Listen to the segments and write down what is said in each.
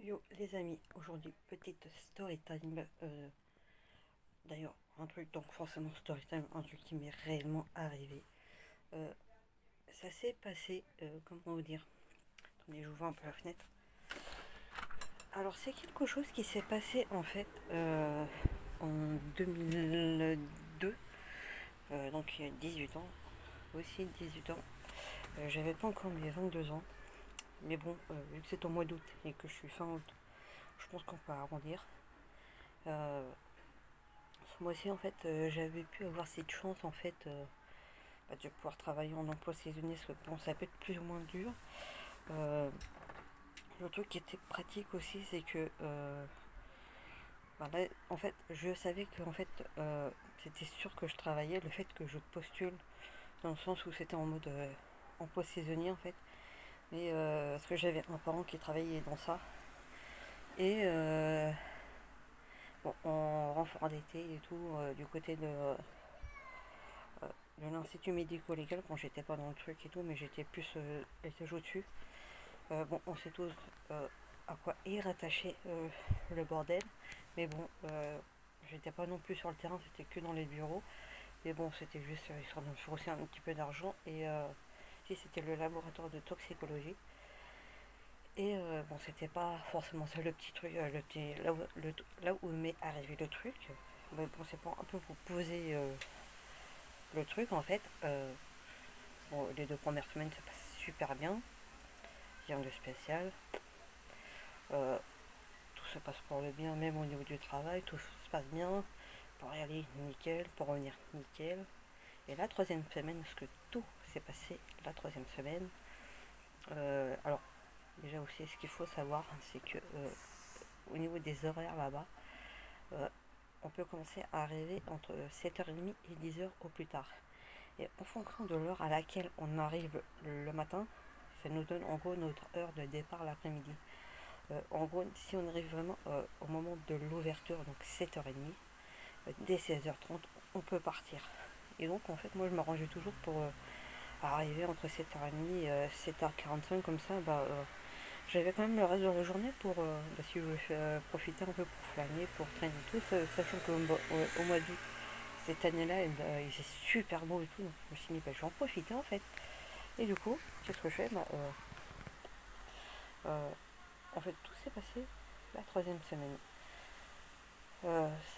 Yo les amis, aujourd'hui petite story time. D'ailleurs, un truc, donc forcément story time, un truc qui m'est réellement arrivé. Euh, Ça s'est passé, comment vous dire. Attendez, j'ouvre un peu la fenêtre. Alors, c'est quelque chose qui s'est passé en fait en 2002, donc il y a 18 ans, aussi 18 ans. J'avais pas encore mes 22 ans, mais bon, vu que c'est au mois d'août et que je suis fin août, je pense qu'on peut arrondir. Euh, Ce mois-ci, en fait, j'avais pu avoir cette chance, en fait, de pouvoir travailler en emploi saisonnier, parce que bon, ça peut être plus ou moins dur. Euh, le truc qui était pratique aussi, c'est que, là, en fait, je savais que, en fait, c'était sûr que je travaillais, le fait que je postule, dans le sens où c'était en mode emploi saisonnier, en fait, mais parce que j'avais un parent qui travaillait dans ça, et bon, en renfort d'été et tout, du côté de l'institut médico-légal quand j'étais pas dans le truc et tout, mais j'étais plus étage au-dessus. Bon, on sait tous à quoi est rattaché le bordel, mais bon, j'étais pas non plus sur le terrain, c'était que dans les bureaux. Mais bon, c'était juste histoire de me faire aussi un petit peu d'argent. Et si c'était le laboratoire de toxicologie. Et bon, c'était pas forcément ça le petit truc, le petit, là où m'est arrivé le truc. Mais bon, c'est pour un peu vous poser le truc en fait. Bon, les 2 premières semaines ça passe super bien, rien de spécial. Euh, Tout se passe pour le bien, même au niveau du travail, tout se passe bien. Pour y aller, nickel. Pour revenir, nickel. Et la 3e semaine, parce que tout s'est passé la 3e semaine. Alors, déjà aussi, ce qu'il faut savoir, c'est que au niveau des horaires là-bas, euh, on peut commencer à arriver entre 7h30 et 10h au plus tard. Et en fonction de l'heure à laquelle on arrive le matin, ça nous donne en gros notre heure de départ l'après-midi. En gros, si on arrive vraiment au moment de l'ouverture, donc 7h30, dès 16h30, on peut partir. Et donc, en fait, moi, je m'arrangeais toujours pour arriver entre 7h30 et 7h45, comme ça, j'avais quand même le reste de la journée pour, si je veux profiter un peu pour flâner, pour traîner et tout, sachant qu'au au mois d'août, cette année-là, il faisait super beau et tout, donc je me suis dit, je vais en profiter en fait. Et du coup, qu'est-ce que je fais euh, En fait, tout s'est passé la 3e semaine.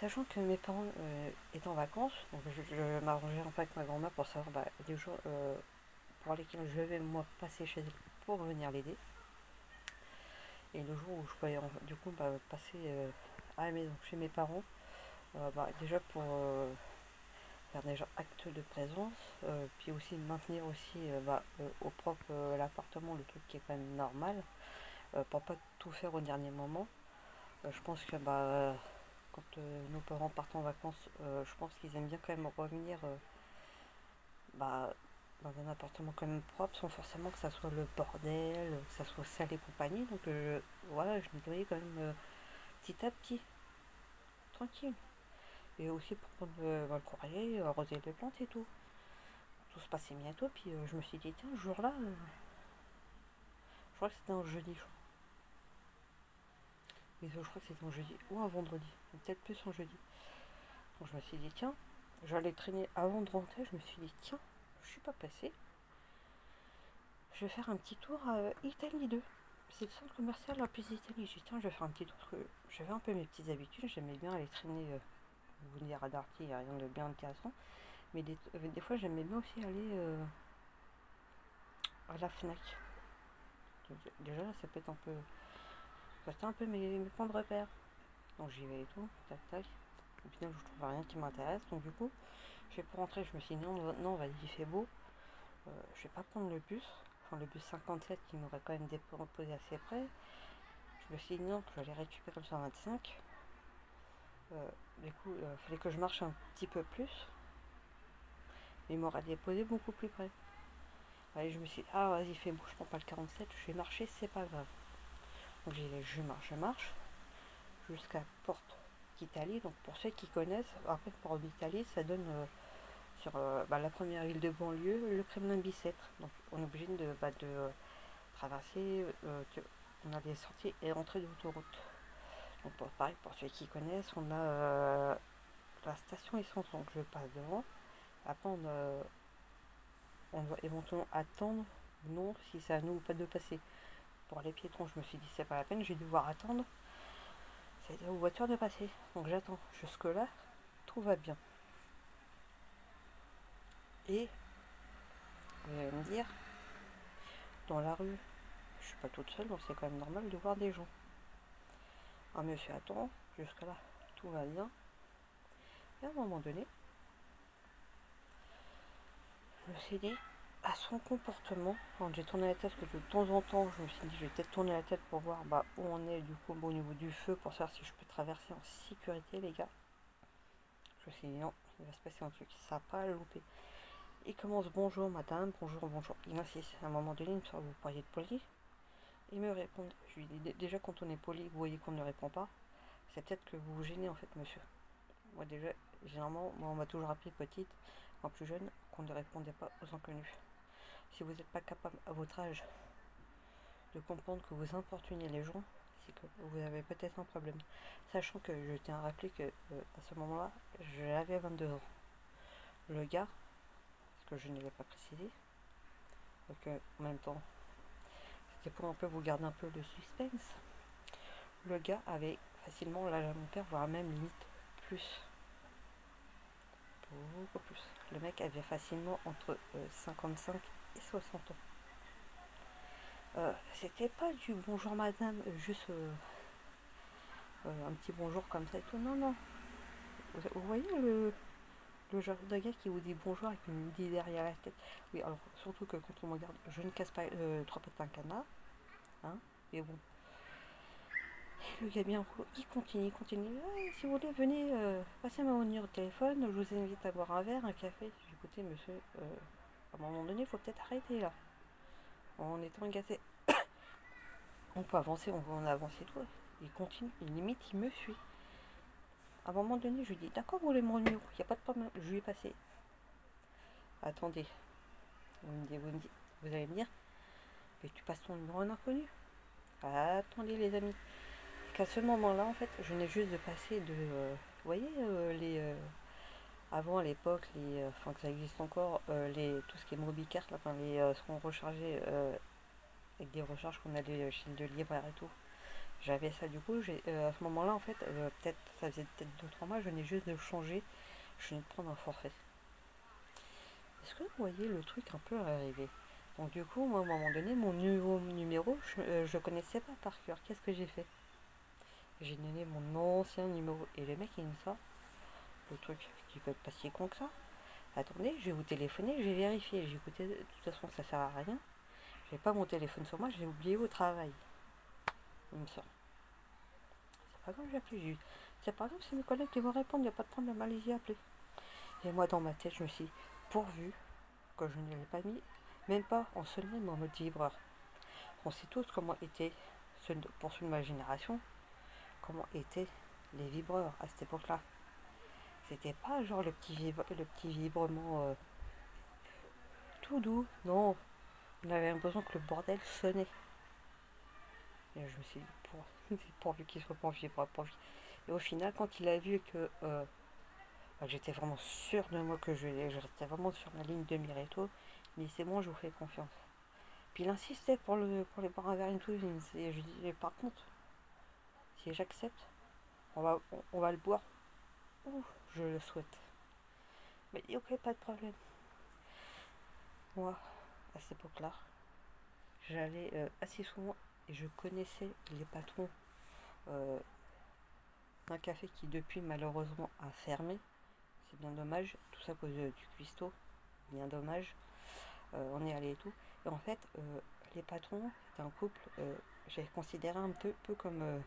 Sachant que mes parents étaient en vacances, donc je m'arrangeais un peu avec ma grand-mère pour savoir les jours pour lesquels je vais moi passer chez elle pour venir l'aider. Et le jour où je pouvais du coup passer à la maison chez mes parents, déjà pour faire déjà acte de présence, puis aussi maintenir aussi au propre l'appartement, le truc qui est quand même normal, pour pas tout faire au dernier moment. Je pense que quand nos parents partent en vacances, je pense qu'ils aiment bien quand même revenir bah, dans un appartement quand même propre, sans forcément que ça soit le bordel, que ça soit sale et compagnie. Donc voilà, je nettoyais quand même petit à petit, tranquille. Et aussi pour prendre le courrier, arroser les plantes et tout. Tout se passait bientôt, puis je me suis dit, tiens, ce jour-là, je crois que c'était un jeudi, je crois. Mais je crois que c'était un jeudi ou un vendredi, peut-être plus un jeudi. Donc je me suis dit, tiens, j'allais traîner avant de rentrer, je me suis dit, tiens, je suis pas passé. Je vais faire un petit tour à Italie 2. C'est le centre commercial la plus Italie. J'ai dit, tiens, je vais faire un petit tour. J'avais un peu mes petites habitudes, j'aimais bien aller traîner, vous dire à Darty, il n'y a rien de bien intéressant. Mais des fois, j'aimais bien aussi aller à la Fnac. Donc, déjà, ça peut être un peu. C'était un peu mes points de repère. Donc j'y vais et tout, tac tac. Au final, je trouve rien qui m'intéresse. Donc du coup, je vais pour rentrer, je me suis dit non, non, vas-y, il fait beau. Je vais pas prendre le bus. Enfin, le bus 57 qui m'aurait quand même déposé assez près. Je me suis dit non, je vais aller récupérer le 125. Du coup, il fallait que je marche un petit peu plus. Mais il m'aurait déposé beaucoup plus près. Allez, je me suis dit, ah vas-y, fais beau, je prends pas le 47, je vais marcher, c'est pas grave. Donc je marche, jusqu'à Porte d'Italie. Donc pour ceux qui connaissent, après Porte d'Italie, ça donne sur la première ville de banlieue, le Kremlin Bicêtre. Donc on est obligé de traverser on a les sorties et entrées d'autoroute. Donc pareil, pour ceux qui connaissent, on a la station essence, donc je passe devant. Après on doit éventuellement attendre ou non si c'est à nous ou pas de passer. Pour les piétons, je me suis dit c'est pas la peine, je vais devoir attendre. C'est aux voitures de passer. Donc j'attends. Jusque là, tout va bien. Et vous allez me dire, dans la rue, je suis pas toute seule, donc c'est quand même normal de voir des gens. Un monsieur attend, jusque là, tout va bien. Et à un moment donné, je me suis dit, à son comportement, quand j'ai tourné la tête, parce que de temps en temps, je me suis dit, je vais peut-être tourner la tête pour voir où on est du coup au niveau du feu, pour savoir si je peux traverser en sécurité, les gars. Je me suis dit, non, il va se passer un truc, ça n'a pas à louper. Il commence bonjour madame, bonjour, bonjour. Il insiste. À un moment donné, il me sort, vous pourriez être poli. Il me répond. Je lui dis déjà quand on est poli, vous voyez qu'on ne répond pas. C'est peut-être que vous vous gênez en fait, monsieur. Moi déjà, généralement, moi on m'a toujours appris petite, en plus jeune, qu'on ne répondait pas aux inconnus. Si vous n'êtes pas capable à votre âge de comprendre que vous importunez les gens, c'est que vous avez peut-être un problème. Sachant que je tiens à rappeler que à ce moment-là, j'avais 22 ans. Le gars, parce que je ne l'ai pas précisé, donc en même temps, c'était pour un peu vous garder un peu de suspense. Le gars avait facilement l'âge à mon père, voire même limite plus. Beaucoup plus. Le mec avait facilement entre 55 et 60 ans. C'était pas du bonjour madame, juste un petit bonjour comme ça et tout. Non, non. Vous voyez le genre de gars qui vous dit bonjour avec une idée derrière la tête. Oui, alors surtout que quand on me regarde, je ne casse pas trois pattes un canard. Hein, mais bon. Le gars bien il continue, il continue. Ah, si vous voulez, venez passer ma numéro de téléphone, je vous invite à boire un verre, un café. J'ai écouté monsieur, à un moment donné, il faut peut-être arrêter là. En étant gâté. On peut avancer, on avance et tout. Il continue, limite, il me suit. À un moment donné, je lui dis, d'accord, vous voulez mon numéro, il n'y a pas de problème. Je lui ai passé. Attendez. Vous allez me dire, mais tu passes ton numéro à un inconnu. Attendez les amis. Qu'à ce moment-là, en fait, je venais juste de passer de... vous voyez, les... avant, à l'époque, enfin que ça existe encore, tout ce qui est Mobicart, enfin, ce qu'on rechargeait avec des recharges qu'on allait chez le libraire et tout. J'avais ça du coup, à ce moment-là, en fait, peut-être, ça faisait peut-être 2-3 mois, je venais juste de changer, je venais de prendre un forfait. Est-ce que vous voyez le truc un peu arriver? Donc du coup, moi, à un moment donné, mon nouveau numéro, je connaissais pas par cœur. Qu'est-ce que j'ai fait? J'ai donné mon ancien numéro. Et le mec, il me sort le truc qui peut être pas si con que ça. Attendez, je vais vous téléphoner, je vais vérifier. J'ai écouté, de toute façon, ça sert à rien. J'ai pas mon téléphone sur moi, je l'ai oublié au travail. Il me sort. C'est pas grave, j'ai appelé. C'est pas grave, c'est mes collègues qui vont répondre, il n'y a pas de problème, allez-y, appelez. Et moi, dans ma tête, je me suis dit, pourvu que je ne l'ai pas mis, même pas en sonnette, mais en mode vibreur. On sait tous comment étaient, pour ceux de ma génération, comment étaient les vibreurs à cette époque-là. C'était pas genre le petit vibrement tout doux, non. On avait l'impression que le bordel sonnait. Et je me suis dit, pourvu qu'il soit pas en vibreur. Et au final, quand il a vu que j'étais vraiment sûr de moi, que je restais vraiment sur ma ligne de mire et tout, il dit c'est bon, je vous fais confiance. Puis il insistait pour les boire un verre et tout. Et je dis par contre, si j'accepte, on va le boire. Ouh, je le souhaite. Mais il dit ok, pas de problème. Moi, à cette époque-là, j'allais assez souvent et je connaissais les patrons d'un café qui depuis malheureusement a fermé. C'est bien dommage, tout ça à cause du cuistot, bien dommage. On est allé et tout. Et en fait, les patrons, c'est un couple, j'ai considéré un peu comme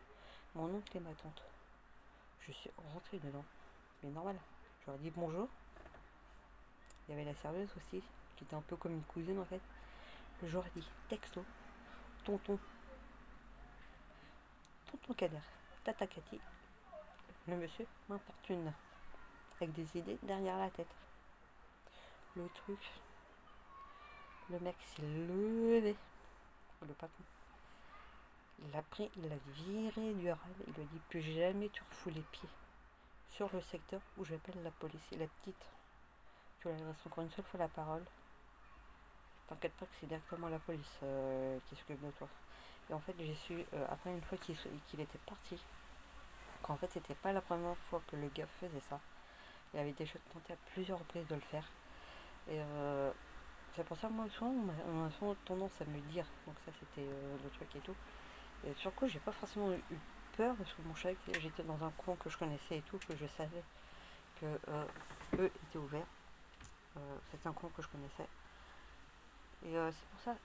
mon oncle et ma tante. Je suis rentrée dedans, mais normal. Je leur ai dit bonjour. Il y avait la serveuse aussi, qui était un peu comme une cousine en fait. Je leur ai dit texto, tonton, tonton Kader, tata Cathy, le monsieur m'importune, avec des idées derrière la tête. Le truc, le mec s'est levé, le patron. Il l'a pris, il l'a viré du râle, il lui a dit plus jamais tu refous les pieds sur le secteur où j'appelle la police. Et la petite, tu lui adresses encore une seule fois la parole, t'inquiète pas que c'est directement la police qui s'occupe de toi. Et en fait j'ai su après une fois qu'il était parti, qu'en fait c'était pas la première fois que le gars faisait ça. Il avait déjà tenté à plusieurs reprises de le faire. Et c'est pour ça moi souvent on a souvent tendance à me le dire. Donc ça c'était le truc et tout. Et sur le coup j'ai pas forcément eu peur parce que bon, je savais que j'étais dans un coin que je connaissais et tout, que je savais que eux étaient ouverts. C'était un coin que je connaissais. Et c'est pour ça,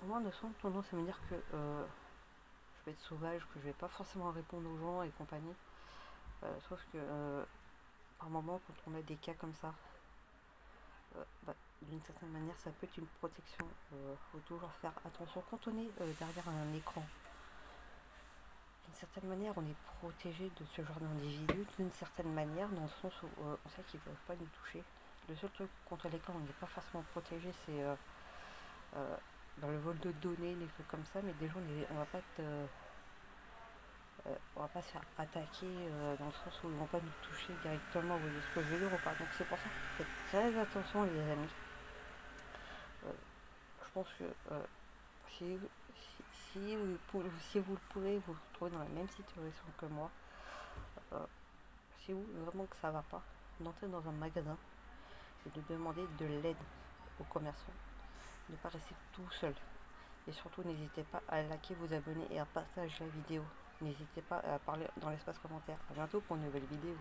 moi on a souvent tendance à me dire que je vais être sauvage, que je vais pas forcément répondre aux gens et compagnie. Sauf que par moment quand on a des cas comme ça, bah, d'une certaine manière ça peut être une protection. Faut toujours faire attention quand on est derrière un écran. D'une certaine manière on est protégé de ce genre d'individus, d'une certaine manière, dans le sens où on sait qu'ils ne peuvent pas nous toucher. Le seul truc contre lesquels on n'est pas forcément protégé, c'est dans le vol de données, des trucs comme ça, mais déjà on va pas être, on va pas se faire attaquer dans le sens où ils vont pas nous toucher directement, vous voyez ce que je veux dire ou pas. Donc c'est pour ça, faites très attention les amis. Je pense que si, si vous le pouvez vous retrouvez dans la même situation que moi, euh, si vous vraiment que ça va pas, d'entrer dans un magasin et de demander de l'aide aux commerçants. Ne pas rester tout seul. Et surtout, n'hésitez pas à liker, vous abonner et à partager la vidéo. N'hésitez pas à parler dans l'espace commentaire. A bientôt pour une nouvelle vidéo.